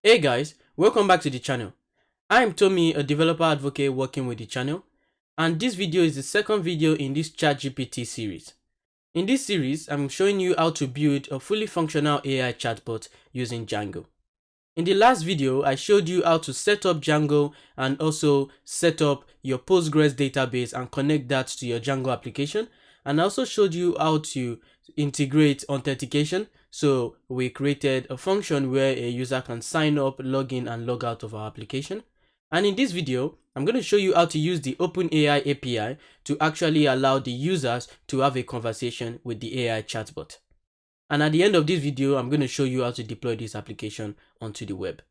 Hey guys, welcome back to the channel. I'm Tommy, a developer advocate working with the channel, and this video is the second video in this ChatGPT series. In this series, I'm showing you how to build a fully functional AI chatbot using Django. In the last video, I showed you how to set up Django and also set up your Postgres database and connect that to your Django application. And I also showed you how to integrate authentication. So we created a function where a user can sign up, log in, and log out of our application. And in this video, I'm going to show you how to use the OpenAI API to actually allow the users to have a conversation with the AI chatbot. And at the end of this video, I'm going to show you how to deploy this application onto the web.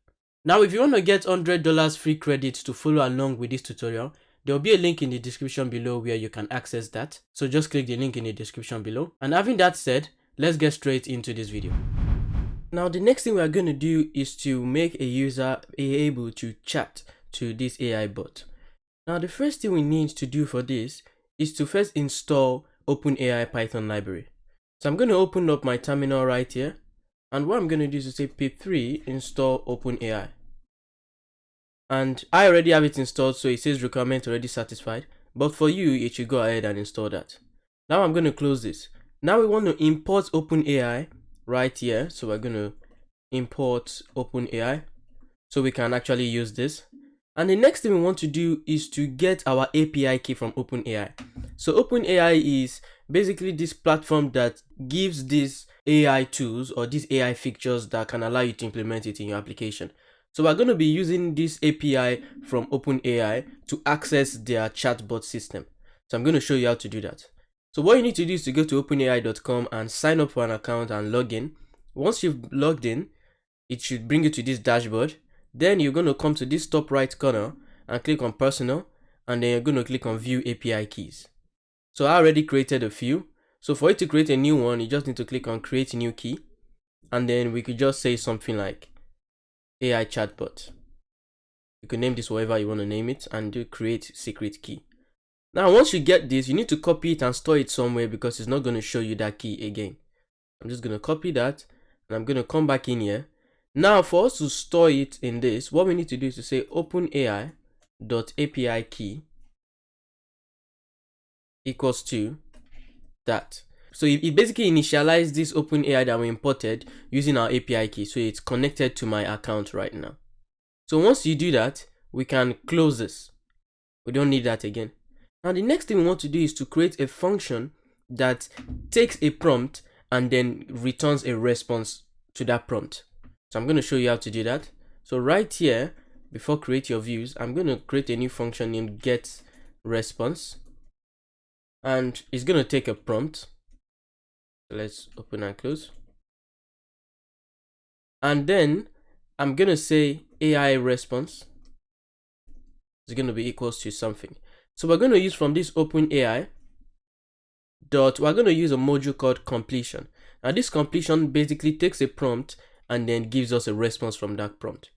Now, if you want to get $100 free credit to follow along with this tutorial, there will be a link in the description below where you can access that. So just click the link in the description below. And having that said, let's get straight into this video. Now, the next thing we are going to do is to make a user able to chat to this AI bot. Now, the first thing we need to do for this is to first install OpenAI Python library. So I'm going to open up my terminal right here. And what I'm going to do is to say pip3 install OpenAI. And I already have it installed, so it says requirement already satisfied. But for you, it should go ahead and install that. Now I'm going to close this. Now we want to import OpenAI right here. So we're going to import OpenAI so we can actually use this. And the next thing we want to do is to get our API key from OpenAI. So OpenAI is basically this platform that gives these AI tools or these AI features that can allow you to implement it in your application. So we're going to be using this API from OpenAI to access their chatbot system. So I'm going to show you how to do that. So what you need to do is to go to openai.com and sign up for an account and log in. Once you've logged in, it should bring you to this dashboard. Then you're going to come to this top right corner and click on personal, and then you're going to click on view API keys. So I already created a few. So for you to create a new one, you just need to click on create new key, and then we could just say something like AI chatbot. You can name this whatever you want to name it and do create secret key. Now once you get this, you need to copy it and store it somewhere because it's not going to show you that key again. I'm just going to copy that and I'm going to come back in here. Now for us to store it in this, what we need to do is to say openai.api key equals to that. So it basically initialized this OpenAI that we imported using our API key. So it's connected to my account right now. So once you do that, we can close this. We don't need that again. Now the next thing we want to do is to create a function that takes a prompt and then returns a response to that prompt. So I'm going to show you how to do that. So right here, before create your views, I'm going to create a new function named getResponse. And it's going to take a prompt. So let's open and close. And then I'm going to say AI response is going to be equals to something. So we're going to use from this OpenAI we're going to use a module called completion. Now this completion basically takes a prompt and then gives us a response from that prompt.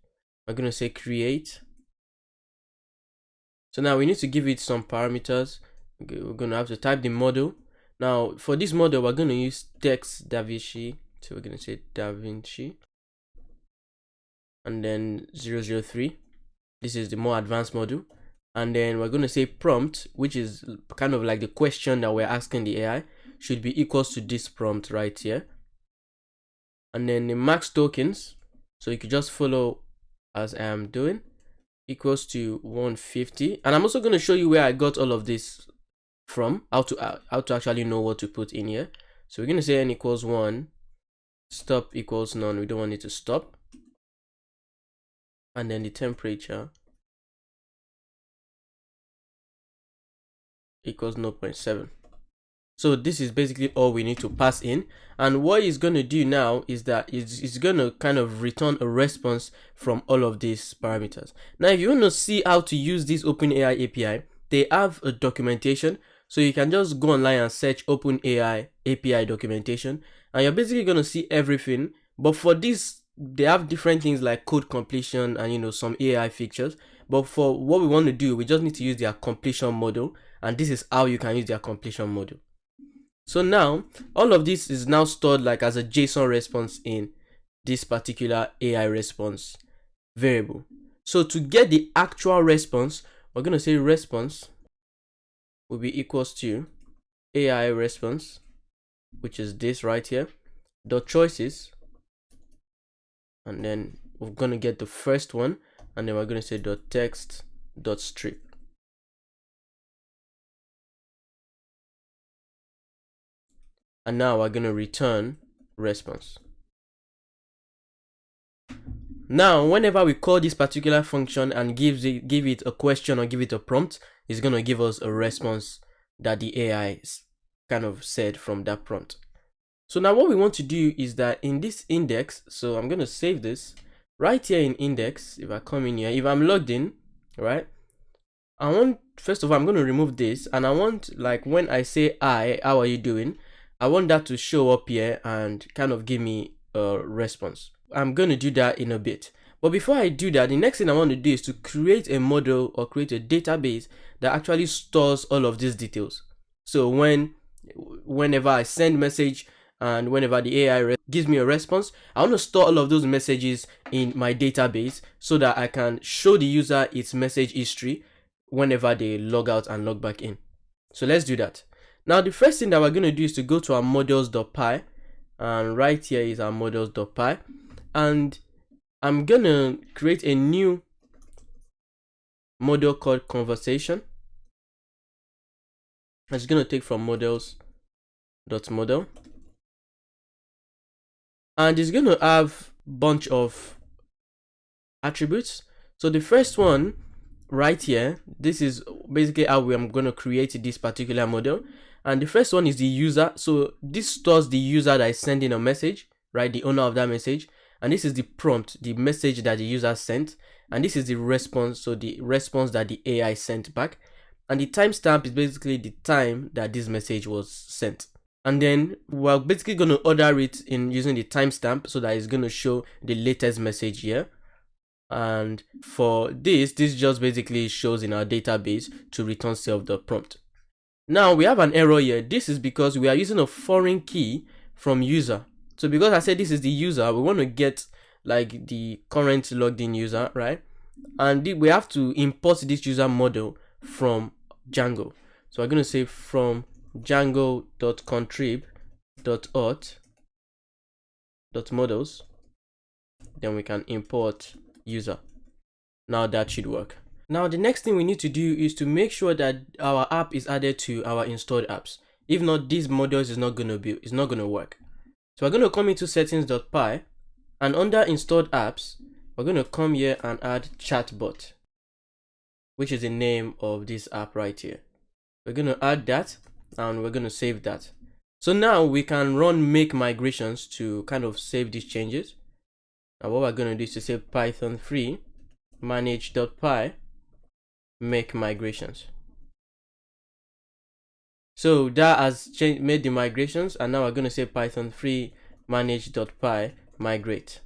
We're going to say create. So now we need to give it some parameters. Okay, we're going to have to type the model. Now for this model, we're going to use text DaVinci. So we're going to say DaVinci. And then 003. This is the more advanced model. And then we're going to say prompt, which is kind of like the question that we're asking the AI, should be equals to this prompt right here. And then the max tokens, so you could just follow as I am doing, equals to 150. And I'm also going to show you where I got all of this from, how to actually know what to put in here. So we're going to say n equals 1, stop equals none. We don't want it to stop. And then the temperature equals 0.7. So this is basically all we need to pass in. And what it's going to do now is that it's going to kind of return a response from all of these parameters. Now, if you want to see how to use this OpenAI API, they have a documentation. So you can just go online and search OpenAI API documentation. And you're basically going to see everything. But for this, they have different things like code completion and, some AI features. But for what we want to do, we just need to use their completion model. And this is how you can use their completion model. So now, all of this is now stored like as a JSON response in this particular AI response variable. So to get the actual response, we're going to say response will be equals to AI response, which is this right here, dot choices, and then we're going to get the first one, and then we're going to say dot text dot strip. And now we're going to return response. Now, whenever we call this particular function and give it a question or give it a prompt, it's going to give us a response that the AI kind of said from that prompt. So now what we want to do is that in this index, so I'm going to save this right here in index. If I come in here, if I'm logged in, right, I want, first of all, I'm going to remove this, and I want, like, when I say hi, how are you doing, I want that to show up here and kind of give me a response. I'm going to do that in a bit. But before I do that, the next thing I want to do is to create a model or create a database that actually stores all of these details. So whenever I send message and whenever the AI gives me a response, I want to store all of those messages in my database so that I can show the user its message history whenever they log out and log back in. So let's do that. Now the first thing that we're going to do is to go to our models.py, and right here is our models.py, and I'm going to create a new model called conversation. It's going to take from models.model, and it's going to have a bunch of attributes. So the first one right here, this is basically how I'm going to create this particular model. And the first one is the user. So this stores the user that is sending a message, right? The owner of that message. And this is the prompt, the message that the user sent. And this is the response, so the response that the AI sent back. And the timestamp is basically the time that this message was sent. And then we're basically going to order it in using the timestamp so that it's going to show the latest message here. And for this just basically shows in our database to return self the prompt. Now we have an error here. This is because we are using a foreign key from user. So because I said this is the user, we want to get like the current logged in user, right? And we have to import this user model from Django. So we're going to say from django.contrib.auth.models. Then we can import user. Now that should work. Now the next thing we need to do is to make sure that our app is added to our installed apps. If not, these models is not going to work. So we're going to come into settings.py, and under installed apps, we're going to come here and add chatbot, which is the name of this app right here. We're going to add that, and we're going to save that. So now we can run make migrations to kind of save these changes. Now what we're going to do is to say python 3 manage.py make migrations. So that has made the migrations, and now we're going to say python 3 manage.py migrate.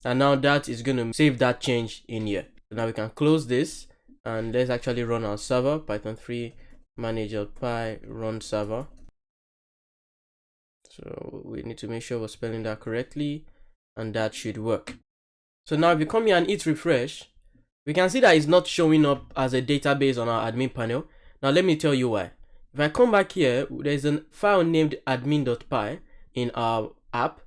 And now that is going to save that change in here. So now we can close this, and let's actually run our server, python 3 manage.py run server. So we need to make sure we're spelling that correctly, and that should work. So now if you come here and hit refresh, we can see that it's not showing up as a database on our admin panel. Now let me tell you why. If I come back here, there's a file named admin.py in our app.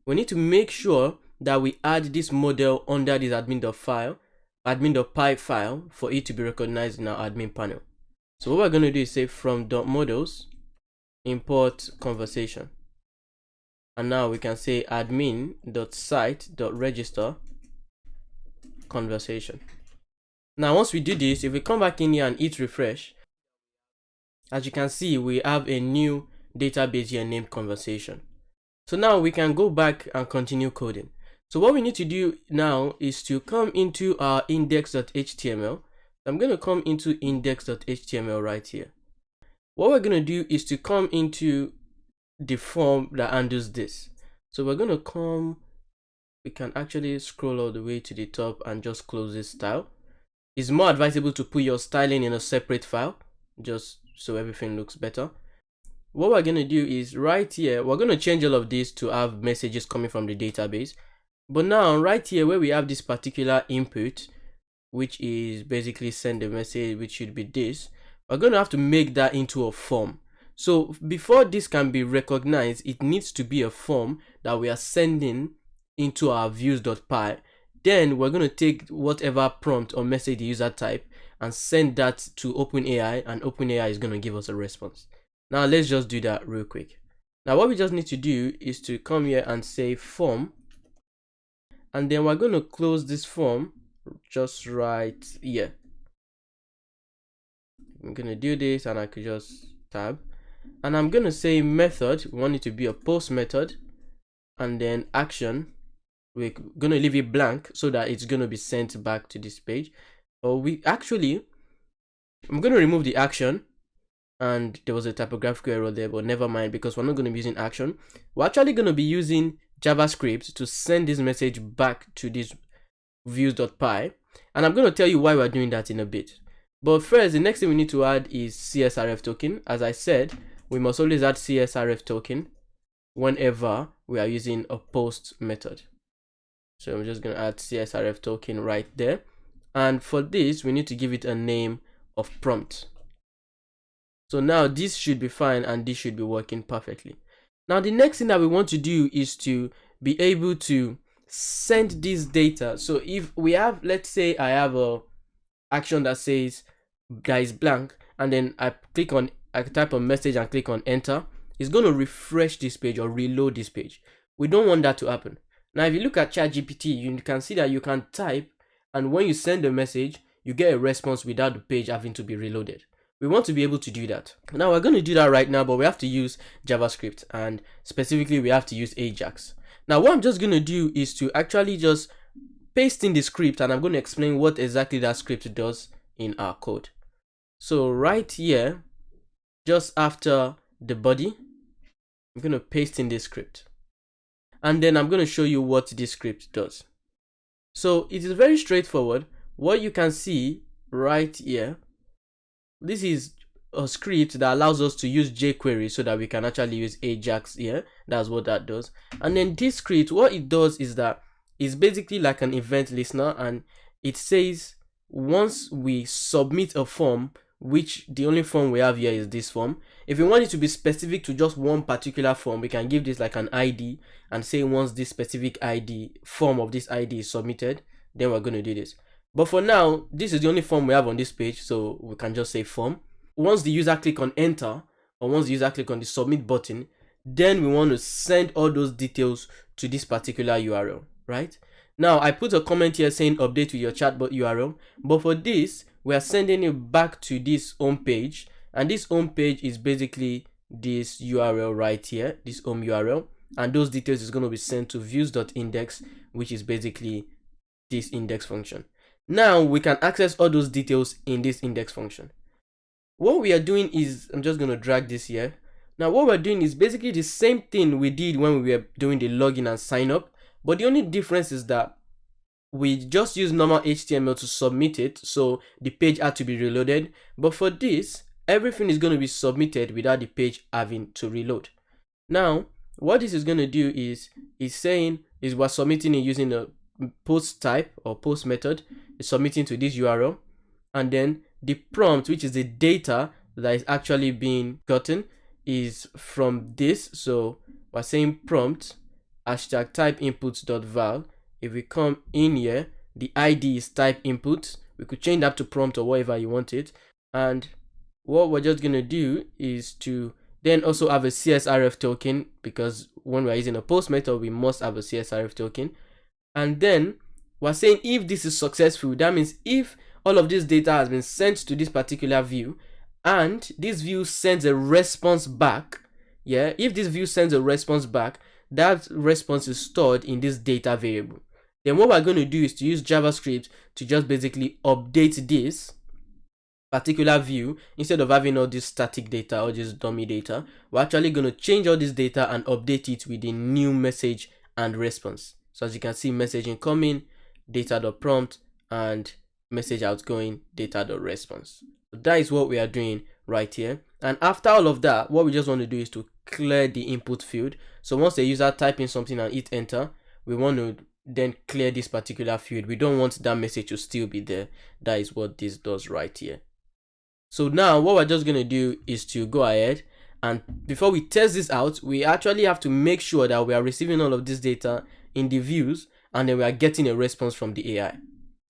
We need to make sure that we add this model under this admin.py file for it to be recognized in our admin panel. So what we're going to do is say from .models import conversation. And now we can say admin.site.register conversation. Now once we do this, if we come back in here and hit refresh, as you can see, we have a new database here named conversation. So now we can go back and continue coding. So what we need to do now is to come into our index.html. I'm going to come into index.html right here. What we're going to do is to come into the form that handles this. So we're going to come, we can actually scroll all the way to the top and just close this style. It's more advisable to put your styling in a separate file, just so everything looks better. What we're going to do is right here, we're going to change all of this to have messages coming from the database. But now right here where we have this particular input, which is basically send a message, which should be this, we're going to have to make that into a form. So before this can be recognized, it needs to be a form that we are sending into our views.py. Then we're going to take whatever prompt or message the user type and send that to OpenAI, and OpenAI is going to give us a response. Now let's just do that real quick. Now what we just need to do is to come here and say form, and then we're going to close this form just right here. I'm going to do this, and I could just tab, and I'm going to say method. We want it to be a post method, and then action, we're going to leave it blank so that it's going to be sent back to this page. Or I'm going to remove the action, and there was a typographical error there, but never mind, because we're not going to be using action. We're actually going to be using JavaScript to send this message back to this views.py, and I'm going to tell you why we're doing that in a bit. But first, the next thing we need to add is CSRF token. As I said, we must always add CSRF token whenever we are using a post method. So I'm just going to add CSRF token right there. And for this, we need to give it a name of prompt. So now this should be fine, and this should be working perfectly. Now the next thing that we want to do is to be able to send this data. So if we have, let's say I have a action that says that is blank, and then I type a message and click on enter, it's going to refresh this page or reload this page. We don't want that to happen. Now if you look at ChatGPT, you can see that you can type, and when you send a message, you get a response without the page having to be reloaded. We want to be able to do that. Now we're going to do that right now, but we have to use JavaScript, and specifically we have to use Ajax. Now what I'm just going to do is to actually just paste in the script, and I'm going to explain what exactly that script does in our code. So right here, just after the body, I'm going to paste in this script, and then I'm going to show you what this script does. So it is very straightforward. What you can see right here, this is a script that allows us to use jQuery so that we can actually use Ajax here. That's what that does. And then this script, what it does is that it's basically like an event listener, and it says once we submit a form, which the only form we have here is this form. If we want it to be specific to just one particular form, we can give this like an ID and say once this specific ID, form of this ID is submitted, then we're going to do this. But for now, this is the only form we have on this page, so we can just say form. Once the user click on enter, or once the user click on the submit button, then we want to send all those details to this particular URL, right? Now I put a comment here saying update with your chatbot URL, but for this, we are sending it back to this home page, and this home page is basically this URL right here, this home URL, and those details is going to be sent to views.index, which is basically this index function. Now we can access all those details in this index function. What we are doing is, I'm just going to drag this here. Now what we're doing is basically the same thing we did when we were doing the login and sign up, but the only difference is that we just use normal HTML to submit it, so the page had to be reloaded. But for this, everything is going to be submitted without the page having to reload. Now what this is going to do is we're submitting it using a post type or post method. Is submitting to this URL, and then the prompt, which is the data that is actually being gotten, is from this. So we're saying prompt hashtag type inputs.val. If we come in here, the ID is type input. We could change that to prompt or whatever you want it. And what we're just gonna do is to then also have a CSRF token, because when we're using a post method, we must have a CSRF token. And then we're saying if this is successful, that means if all of this data has been sent to this particular view, and this view sends a response back, if this view sends a response back, that response is stored in this data variable. Then what we're going to do is to use JavaScript to just basically update this particular view. Instead of having all this static data or this dummy data, we're actually going to change all this data and update it with a new message and response. So as you can see, message incoming, data.prompt, and message outgoing, data.response. So that is what we are doing right here. And after all of that, what we just want to do is to clear the input field. So once the user type in something and hit enter, we want to then clear this particular field. We don't want that message to still be there. That is what this does right here. So now what we're just going to do is to go ahead, and before we test this out, we actually have to make sure that we are receiving all of this data in the views, and then we are getting a response from the AI.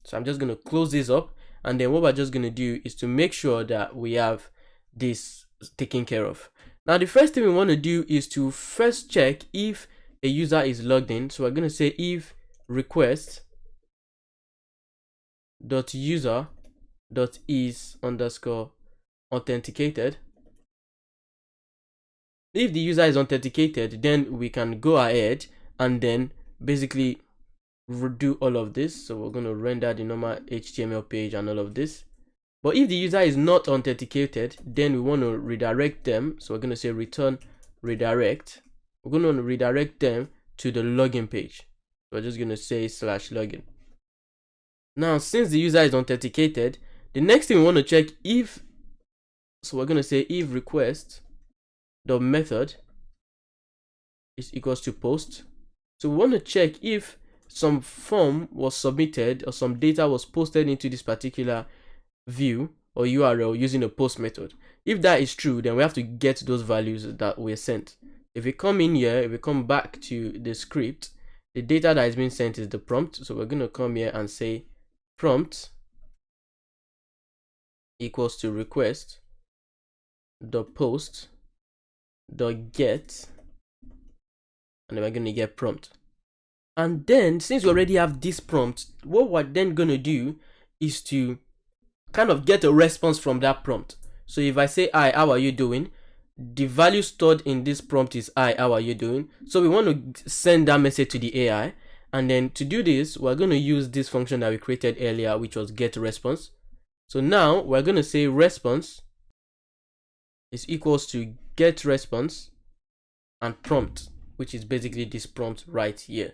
So I'm just going to close this up, and then what we're just going to do is to make sure that we have this taken care of. Now the first thing we want to do is to first check if a user is logged in. So we're going to say if request.user.is_authenticated. If the user is authenticated, then we can go ahead and then basically redo all of this. So we're going to render the normal HTML page and all of this. But if the user is not authenticated, then we want to redirect them. So we're going to say return redirect. We're going to redirect them to the login page. We're just going to say /login. Now, since the user is authenticated, the next thing we want to check if, so we're going to say if request.method is equals to post. So we want to check if some form was submitted or some data was posted into this particular view or URL using a post method. If that is true, then we have to get those values that were sent. If we come in here, if we come back to the script, the data that is being sent is the prompt. So we're going to come here and say prompt equals to request.post.get, and then we're going to get prompt. And then since we already have this prompt, what we're then going to do is to kind of get a response from that prompt. So if I say, hi, how are you doing? The value stored in this prompt is, hi, how are you doing? So we want to send that message to the AI. And then to do this, we're going to use this function that we created earlier, which was get response. So now we're going to say response is equals to get response and prompt, which is basically this prompt right here.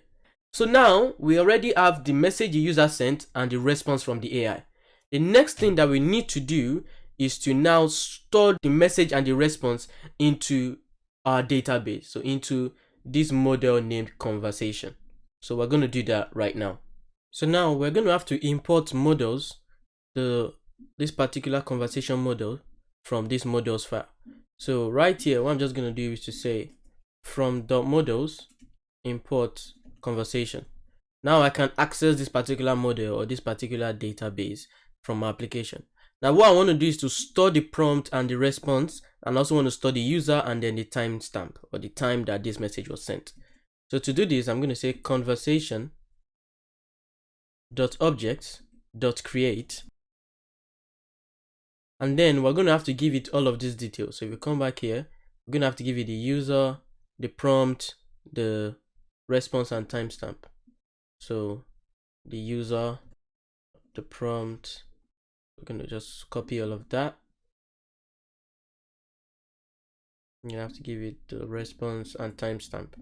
So now we already have the message the user sent and the response from the AI. The next thing that we need to do is to now store the message and the response into our database. So into this model named conversation. So we're going to do that right now. So now we're going to have to import models, this particular conversation model from this models file. So right here, what I'm just going to do is to say from .models import conversation. Now I can access this particular model or this particular database from my application. Now what I want to do is to store the prompt and the response, and also want to store the user and then the timestamp or the time that this message was sent. So to do this, I'm going to say conversation.objects.create, and then we're going to have to give it all of these details. So if we come back here, we're going to have to give it the user, the prompt, the response and timestamp. So the user, the prompt, we're going to just copy all of that. You have to give it the response and timestamp.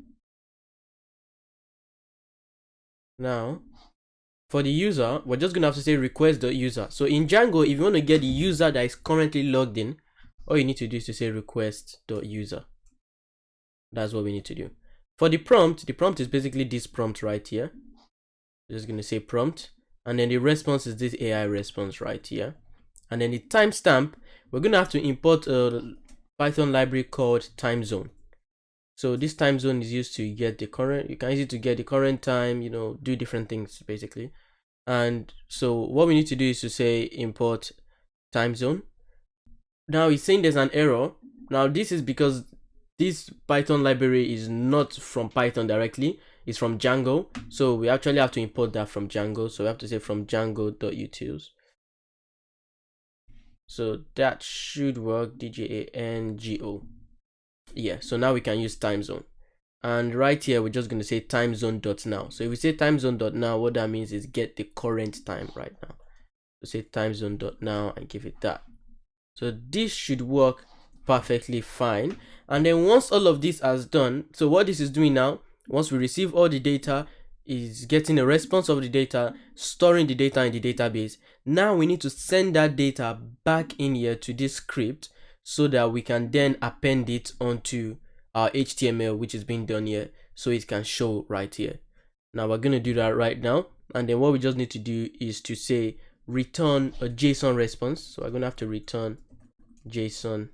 Now for the user, we're just going to have to say request.user. So in Django, if you want to get the user that is currently logged in, all you need to do is to say request.user. That's what we need to do. For the prompt is basically this prompt right here. We're just going to say prompt, and then the response is this AI response right here. And then the timestamp, we're going to have to import a Python library called time zone. So this time zone is used to get the current, you can use it to get the current time, do different things basically. And so what we need to do is to say import time zone. Now it's saying there's an error. Now this is because this Python library is not from Python directly, it's from Django. So we actually have to import that from Django. So we have to say from Django.utils. So that should work, Django. Yeah, so now we can use time zone. And right here, we're just going to say time zone.now. So if we say time zone.now, what that means is get the current time right now. So say time zone.now and give it that. So this should work perfectly fine. And then once all of this is done, so what this is doing now, once we receive all the data, is getting a response of the data, storing the data in the database. Now we need to send that data back in here to this script so that we can then append it onto our HTML, which is being done here, so it can show right here. Now we're going to do that right now. And then what we just need to do is to say return a JSON response. So we're going to have to return JSON.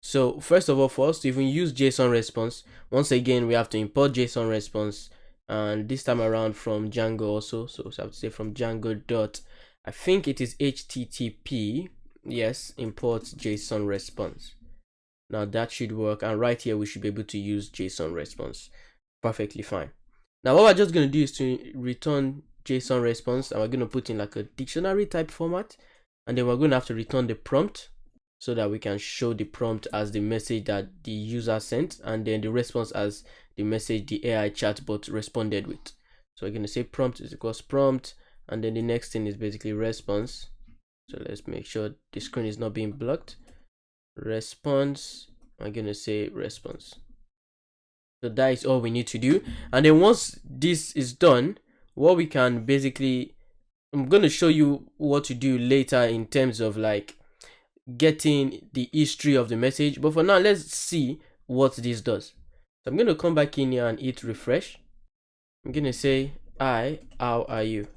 So first of all, for us to even use JSON response, once again, we have to import JSON response. And this time around from Django also. So I have to say from Django dot, I think it is HTTP. Yes, import JSON response. Now that should work. And right here, we should be able to use JSON response perfectly fine. Now what we're just going to do is to return JSON response, and we're going to put in like a dictionary type format, and then we're going to have to return the prompt so that we can show the prompt as the message that the user sent, and then the response as the message the AI chatbot responded with. So we're going to say prompt is equals prompt, and then the next thing is basically response. So let's make sure the screen is not being blocked. Response, I'm going to say response. So that is all we need to do. And then once this is done, what we can basically, I'm going to show you what to do later in terms of like getting the history of the message. But for now, let's see what this does. So I'm going to come back in here and hit refresh. I'm going to say, hi, how are you?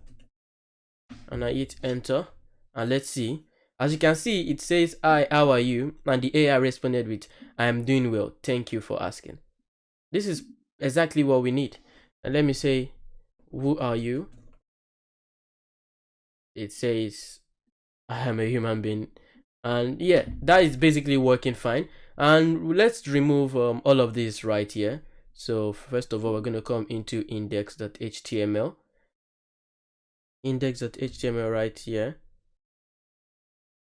And I hit enter. And let's see. As you can see, it says, hi, how are you? And the AI responded with, I am doing well. Thank you for asking. This is exactly what we need. And let me say, who are you? It says, I am a human being. And yeah, that is basically working fine. And let's remove all of this right here. So first of all, we're going to come into index.html. Index.html right here.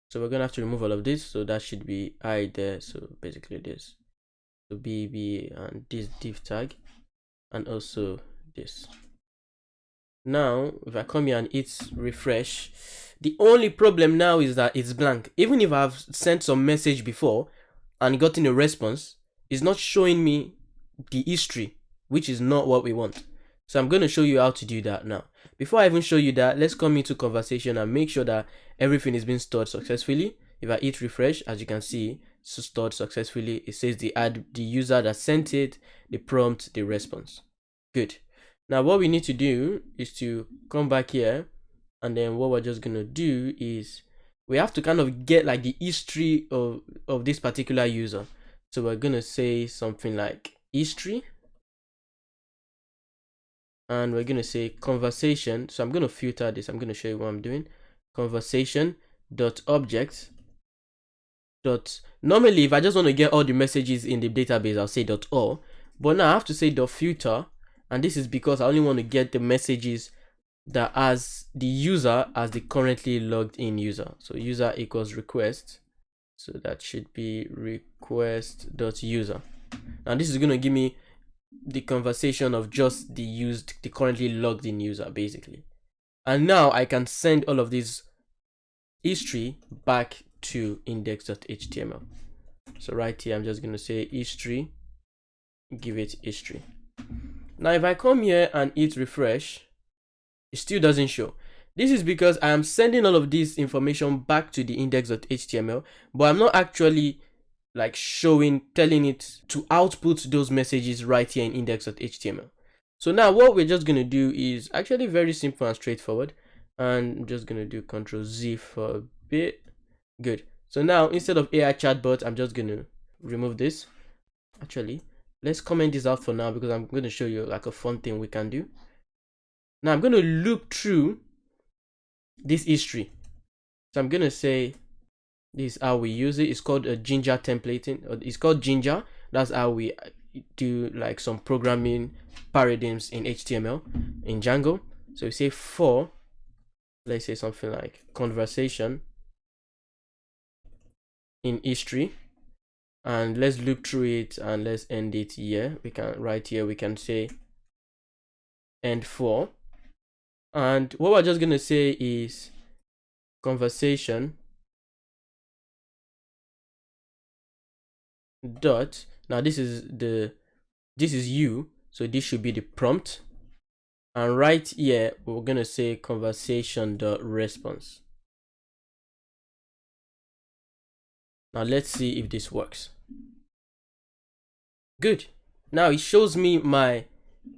So we're going to have to remove all of this. So that should be I there. So basically this. So bb and this div tag. And also this. Now, if I come here and hit refresh, the only problem now is that it's blank. Even if I've sent some message before and gotten a response, it's not showing me the history, which is not what we want. So I'm going to show you how to do that now. Before I even show you that, let's come into conversation and make sure that everything is being stored successfully. If I hit refresh, as you can see, it's stored successfully. It says the user that sent it, the prompt, the response. Good. Now what we need to do is to come back here, and then what we're just going to do is we have to kind of get like the history of this particular user. So we're going to say something like history, and we're going to say conversation. So I'm going to filter this. I'm going to show you what I'm doing. Conversation dot object dot, normally if I just want to get all the messages in the database, I'll say dot all, but now I have to say dot filter. And this is because I only want to get the messages that has the user as the currently logged in user. So user equals request. So that should be request.user. Now this is going to give me the conversation of just the currently logged in user basically. And now I can send all of this history back to index.html. So right here, I'm just going to say history, give it history. Now, if I come here and hit refresh, it still doesn't show. This is because I am sending all of this information back to the index.html, but I'm not actually like telling it to output those messages right here in index.html. So now what we're just going to do is actually very simple and straightforward. And I'm just going to do Ctrl Z for a bit. Good. So now instead of AI chatbot, I'm just going to remove this. Actually, let's comment this out for now because I'm going to show you like a fun thing we can do. Now I'm going to loop through this history. So I'm going to say this is how we use it. It's called a Ginger templating. It's called Ginger. That's how we do like some programming paradigms in HTML in Django. So we say for, let's say something like conversation in history. And let's loop through it and let's end it here. We can right here, we can say end for. And what we're just going to say is conversation dot, now this is you, so this should be the prompt. And right here, we're going to say conversation dot response. Now let's see if this works. Good. Now it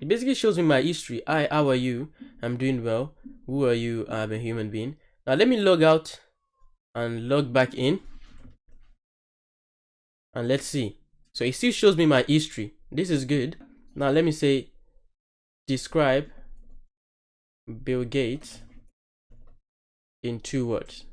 basically shows me my history. Hi, how are you? I'm doing well. Who are you? I'm a human being. Now let me log out and log back in, and let's see. So it still shows me my history. This is good. Now let me say describe Bill Gates in 2 words.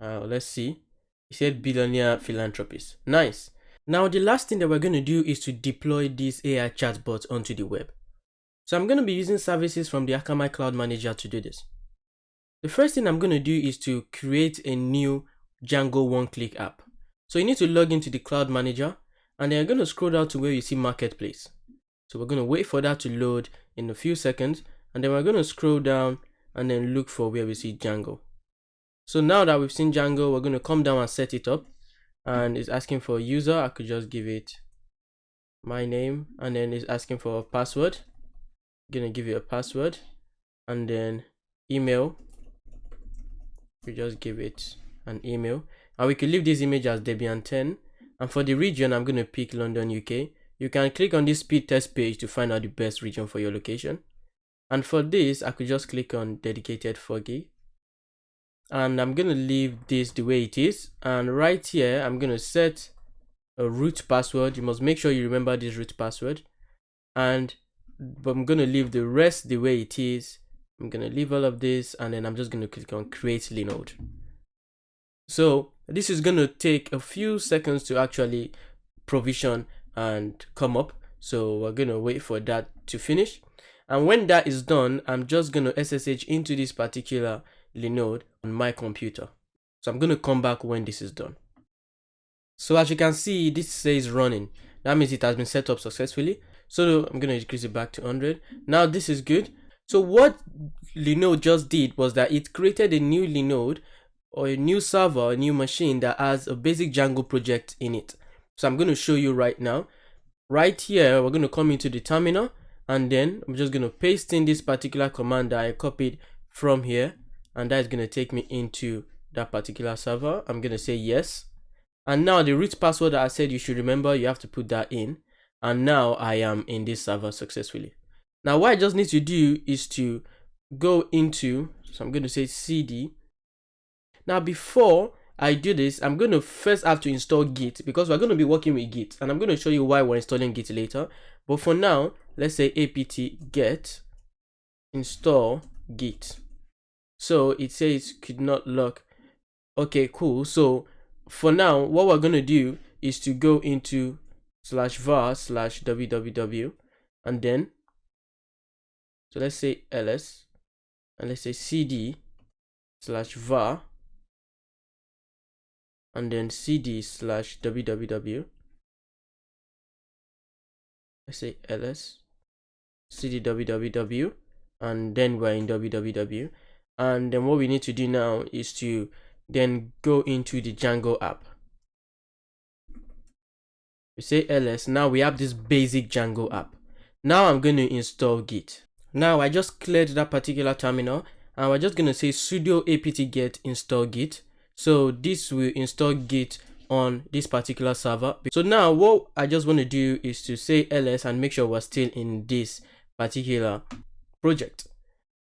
Let's see. He said billionaire philanthropist. Nice. Now the last thing that we're going to do is to deploy this AI chatbot onto the web. So I'm going to be using services from the Akamai Cloud Manager to do this. The first thing I'm going to do is to create a new Django one-click app. So you need to log into the Cloud Manager, and then you're going to scroll down to where you see Marketplace. So we're going to wait for that to load in a few seconds, and then we're going to scroll down and then look for where we see Django. So now that we've seen Django, we're going to come down and set it up, and it's asking for a user. I could just give it my name, and then it's asking for a password. I'm going to give it a password, and then email. We just give it an email, and we could leave this image as Debian10. And for the region, I'm going to pick London, UK. You can click on this speed test page to find out the best region for your location. And for this, I could just click on dedicated 4G, and I'm going to leave this the way it is. And right here, I'm going to set a root password. You must make sure you remember this root password, but I'm going to leave the rest the way it is. I'm going to leave all of this, and then I'm just going to click on create Linode. So this is going to take a few seconds to actually provision and come up. So we're going to wait for that to finish. And when that is done, I'm just going to SSH into this particular Linode on my computer. So I'm going to come back when this is done. So as you can see, this says running. That means it has been set up successfully. So I'm going to increase it back to 100. Now this is good. So what Linode just did was that it created a new Linode, or a new server, a new machine that has a basic Django project in it. So I'm going to show you right now. Right here, we're going to come into the terminal, and then I'm just going to paste in this particular command that I copied from here, and that is going to take me into that particular server. I'm going to say yes. And now the root password that I said you should remember, you have to put that in. And now I am in this server successfully. Now what I just need to do is to go into, so I'm going to say cd. Now before I do this, I'm going to first have to install Git, because we're going to be working with Git, and I'm going to show you why we're installing Git later. But for now, let's say apt get install Git. So it says could not lock. Okay, cool. So for now, what we're going to do is to go into /var/www, and then, so let's say ls, and let's say cd/var, and then cd/www. Let's say ls cd www, and then we're in www. And then what we need to do now is to then go into the Django app. We say ls. Now we have this basic Django app. Now I'm going to install Git. Now I just cleared that particular terminal, and we're just going to say sudo apt get install Git. So this will install Git on this particular server. So now what I just want to do is to say ls and make sure we're still in this particular project.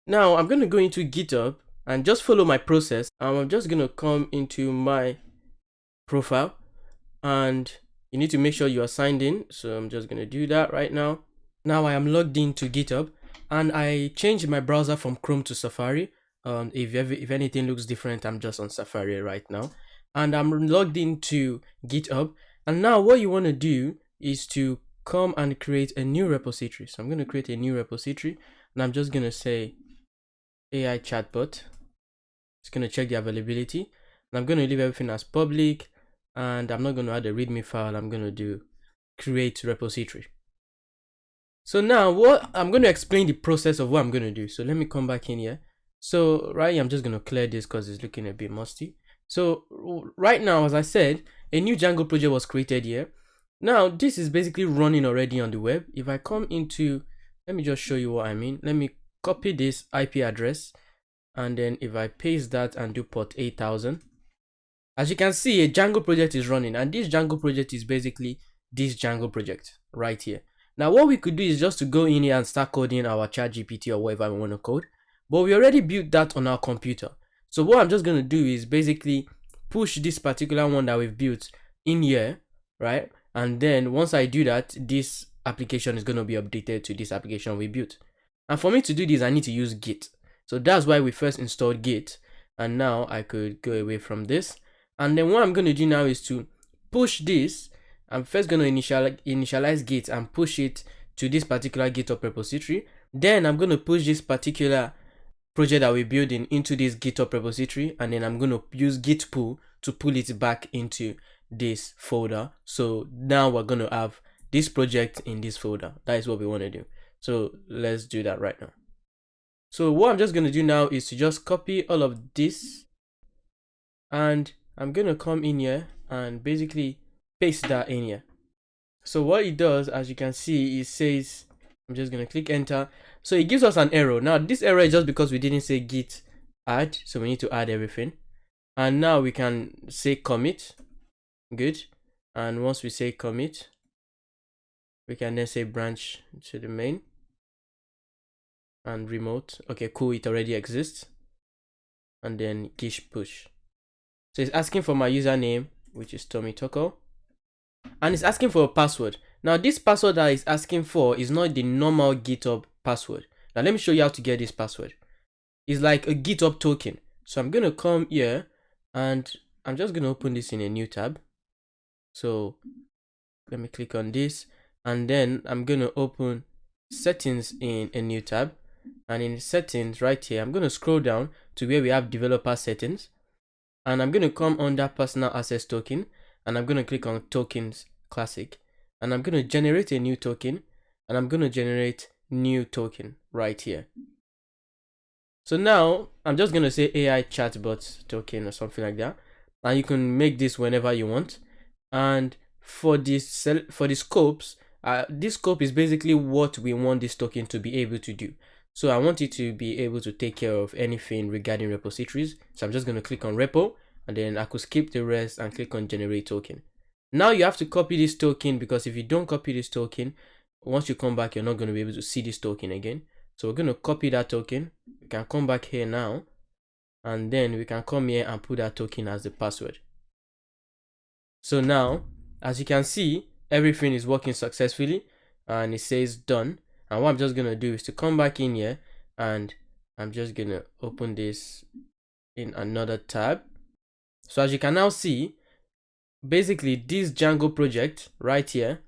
Now I'm going to go into GitHub and just follow my process. I'm just going to come into my profile, and you need to make sure you are signed in. So I'm just going to do that right now. Now I am logged into GitHub, and I changed my browser from Chrome to Safari. If anything looks different, I'm just on Safari right now, and I'm logged into GitHub. And now what you want to do is to come and create a new repository. So I'm going to create a new repository, and I'm just going to say AI chatbot. It's going to check the availability, and I'm going to leave everything as public, and I'm not going to add a readme file. I'm going to do create repository. So now what I'm going to explain the process of what I'm going to do. So let me come back in here. So right here, I'm just going to clear this because it's looking a bit musty. So right now, as I said, a new Django project was created here. Now this is basically running already on the web. If I come into, let me just show you what I mean. Let me copy this IP address, and then if I paste that and do port 8000, As you can see, a Django project is running, and this Django project is basically this Django project right here. Now, what we could do is just to go in here and start coding our ChatGPT or whatever we want to code, but we already built that on our computer. So what I'm just going to do is basically push this particular one that we've built in here, right? And then once I do that, this application is going to be updated to this application we built. And for me to do this, I need to use Git. So that's why we first installed Git. And now I could go away from this. And then what I'm going to do now is to push this. I'm first going to initialize Git and push it to this particular GitHub repository. Then I'm going to push this particular project that we're building into this GitHub repository, and then I'm going to use git pull to pull it back into this folder. So now we're going to have this project in this folder. That is what we want to do. So let's do that right now. So what I'm just going to do now is to just copy all of this, and I'm going to come in here and basically paste that in here. So what it does, as you can see, it says, I'm just going to click enter. So it gives us an error. Now this error is just because we didn't say git add, so we need to add everything. And now we can say commit. Good. And once we say commit, we can then say branch to the main and remote. Okay, cool, it already exists. And then gish push. So it's asking for my username, which is Tommy Toko, and it's asking for a password. Now this password that it's asking for is not the normal GitHub password. Now let me show you how to get this password. It's like a GitHub token. So I'm going to come here and I'm just going to open this in a new tab. So let me click on this, and then I'm going to open settings in a new tab. And in settings right here, I'm going to scroll down to where we have developer settings, and I'm going to come under personal access token, and I'm going to click on tokens classic, and I'm going to generate a new token, and I'm going to generate new token right here. So now I'm just going to say AI chatbot token or something like that, and you can make this whenever you want. And for this, for the scopes, this scope is basically what we want this token to be able to do. So I want it to be able to take care of anything regarding repositories. So I'm just going to click on repo, and then I could skip the rest and click on generate token. Now you have to copy this token, because if you don't copy this token, once you come back, you're not going to be able to see this token again. So we're going to copy that token. We can come back here now, and then we can come here and put that token as the password. So now, as you can see, everything is working successfully, and it says done. And what I'm just going to do is to come back in here, and I'm just going to open this in another tab. So as you can now see, basically this Django project right here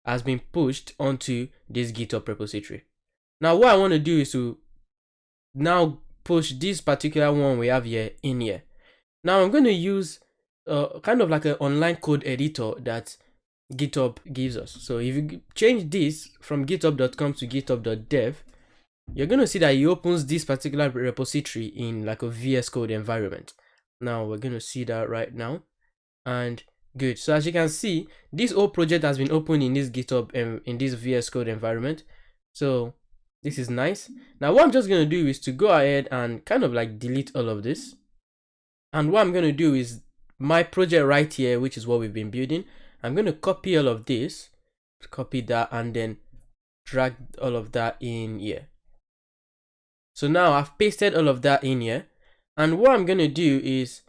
has been pushed onto this GitHub repository. Now what I want to do is to now push this particular one we have here in here. Now I'm going to use kind of like an online code editor that GitHub gives us. So if you change this from github.com to github.dev, you're going to see that it opens this particular repository in like a VS Code environment. Now we're going to see that right now, and good. So as you can see, this whole project has been opened in this GitHub in this VS Code environment. So this is nice. Now what I'm just going to do is to go ahead and kind of like delete all of this. And what I'm going to do is my project right here, which is what we've been building, I'm going to copy all of this, copy that, and then drag all of that in here. So now I've pasted all of that in here. And what I'm going to do is,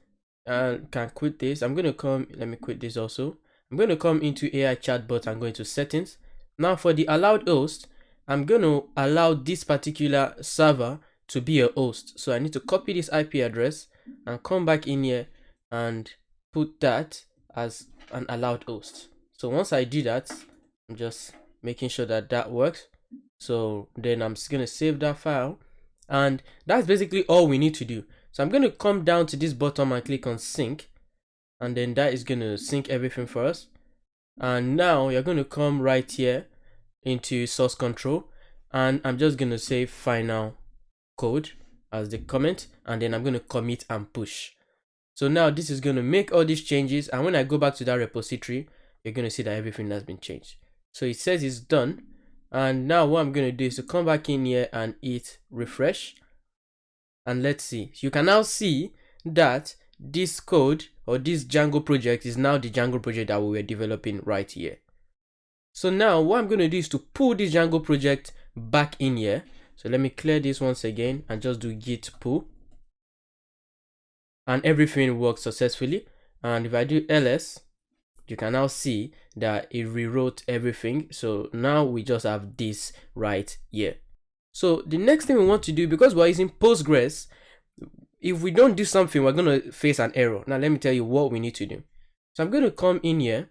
can quit this. I'm going to come, let me quit this also. I'm going to come into AI chatbot and go into settings. Now for the allowed host, I'm going to allow this particular server to be a host. So I need to copy this IP address and come back in here and put that as an allowed host. So once I do that, I'm just making sure that that works. So then I'm just going to save that file, and that's basically all we need to do. So I'm going to come down to this bottom and click on sync, and then that is going to sync everything for us. And now you're going to come right here into source control, and I'm just going to say final code as the comment, and then I'm going to commit and push. So now this is going to make all these changes, and when I go back to that repository, you're going to see that everything has been changed. So it says it's done, and now what I'm going to do is to come back in here and hit refresh, and let's see. You can now see that this code or this Django project is now the Django project that we were developing right here. So now what I'm going to do is to pull this Django project back in here. So let me clear this once again and just do git pull. And everything works successfully. And if I do ls, you can now see that it rewrote everything. So now we just have this right here. So the next thing we want to do, because we're using Postgres, if we don't do something, we're going to face an error. Now let me tell you what we need to do. So I'm going to come in here,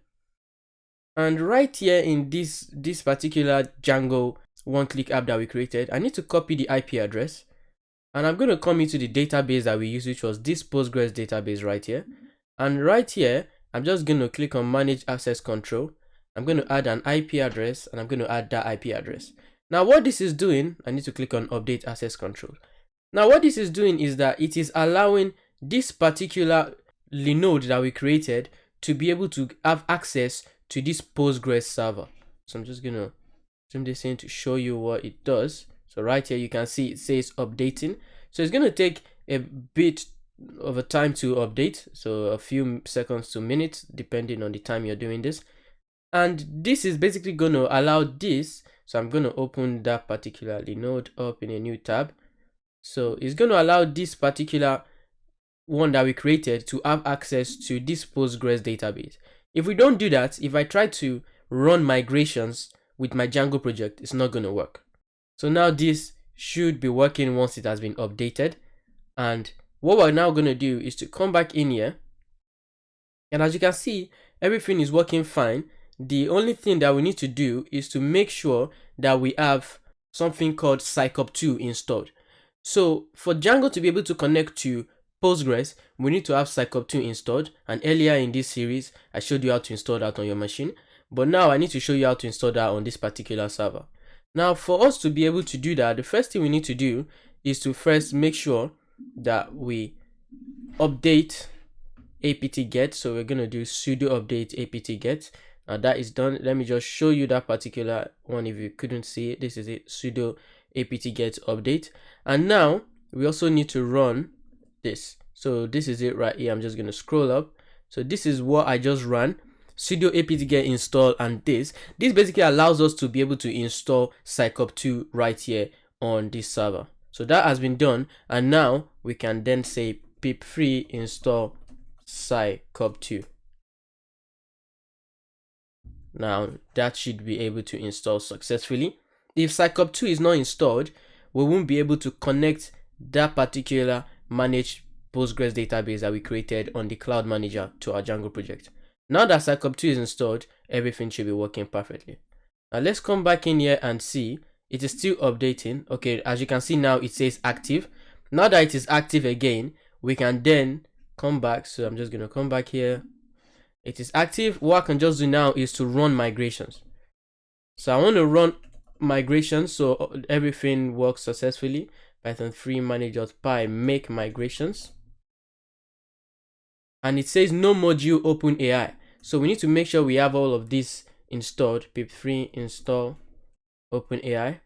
and right here in this particular Django one-click app that we created, I need to copy the IP address, and I'm going to come into the database that we used, which was this Postgres database right here. And right here, I'm just going to click on manage access control. I'm going to add an IP address, and I'm going to add that IP address. Now what this is doing, I need to click on update access control. Now what this is doing is that it is allowing this particular node that we created to be able to have access to this Postgres server. So I'm just going to zoom this in to show you what it does. So right here you can see it says updating. So it's going to take a bit of a time to update, so a few seconds to minutes depending on the time you're doing this. And this is basically going to allow this. So I'm going to open that particular node up in a new tab. So it's going to allow this particular one that we created to have access to this Postgres database. If we don't do that, if I try to run migrations with my Django project, it's not going to work. So now this should be working once it has been updated. And what we're now going to do is to come back in here. And as you can see, everything is working fine. The only thing that we need to do is to make sure that we have something called psycop2 installed. So for Django to be able to connect to Postgres, we need to have psycop2 installed. And earlier in this series, I showed you how to install that on your machine. But now I need to show you how to install that on this particular server. Now for us to be able to do that, the first thing we need to do is to first make sure that we update apt-get. So we're going to do sudo update apt-get. Now that is done. Let me just show you that particular one if you couldn't see it. This is it, sudo apt-get update. And now we also need to run this. So this is it right here. I'm just going to scroll up. So this is what I just ran, sudo apt-get install, and this basically allows us to be able to install psycop2 right here on this server. So that has been done, and now we can then say pip3 install psycop2. Now that should be able to install successfully. If psycop2 is not installed, we won't be able to connect that particular managed Postgres database that we created on the cloud manager to our Django project. Now that psycop2 is installed, everything should be working perfectly. Now let's come back in here and see it is still updating. Okay, as you can see now it says active. Now that it is active again, we can then come back. So I'm just going to come back here. It is active. What I can just do now is to run migrations. So I want to run migrations so everything works successfully. Python 3 manage.py make migrations. And it says no module OpenAI. So we need to make sure we have all of this installed. pip3 install OpenAI.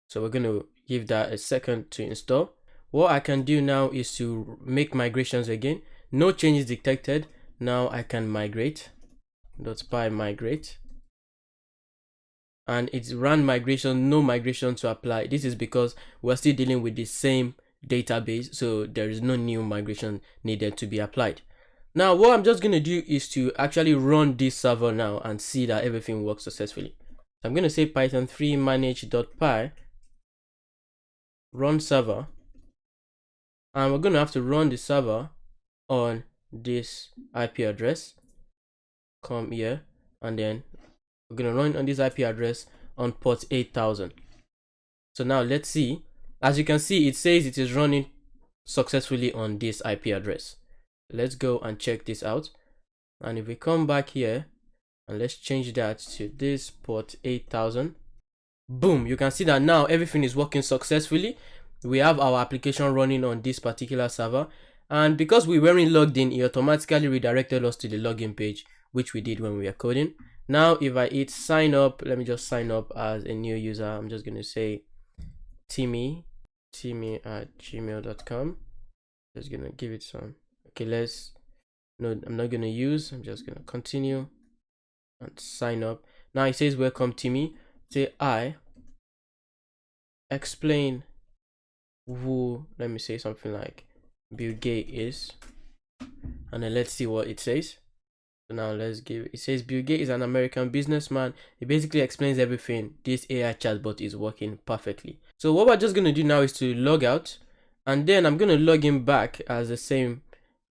So we're going to give that a second to install. What I can do now is to make migrations again. No changes detected. Now I can migrate. .py migrate. And it's run migration, no migration to apply. This is because we're still dealing with the same database, so there is no new migration needed to be applied. Now what I'm just going to do is to actually run this server now and see that everything works successfully. So I'm going to say python 3 manage.py run server, and we're going to have to run the server on this IP address. Come here, and then we're going to run on this IP address on port 8000. So now let's see. As you can see, it says it is running successfully on this IP address. Let's go and check this out. And if we come back here and let's change that to this port 8000, boom, you can see that now everything is working successfully. We have our application running on this particular server, and because we weren't logged in, it automatically redirected us to the login page, which we did when we were coding. Now if I hit sign up, let me just sign up as a new user. I'm just going to say timmy at gmail.com. Just going to give it some Okay, no, I'm not gonna use. I'm just gonna continue and sign up. Now it says welcome Timmy. Say I explain who, let me say something like Bill Gates is, and then let's see what it says. So now let's give it says Bill Gates is an American businessman. It basically explains everything. This AI chatbot is working perfectly. So what we're just gonna do now is to log out, and then I'm gonna log in back as the same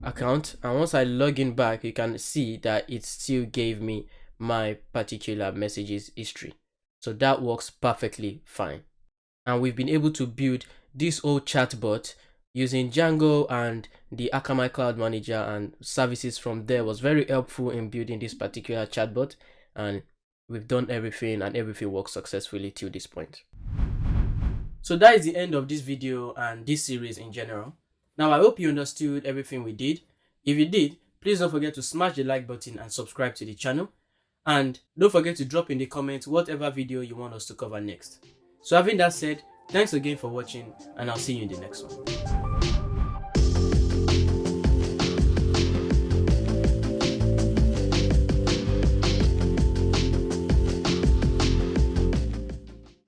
account. And once I log in back, you can see that it still gave me my particular messages history. So that works perfectly fine. And we've been able to build this old chatbot using Django, and the Akamai Cloud Manager and services from there was very helpful in building this particular chatbot, and we've done everything and everything works successfully till this point. So that is the end of this video and this series in general. Now I hope you understood everything we did. If you did, please don't forget to smash the like button and subscribe to the channel. And don't forget to drop in the comments whatever video you want us to cover next. So having that said, thanks again for watching, and I'll see you in the next one.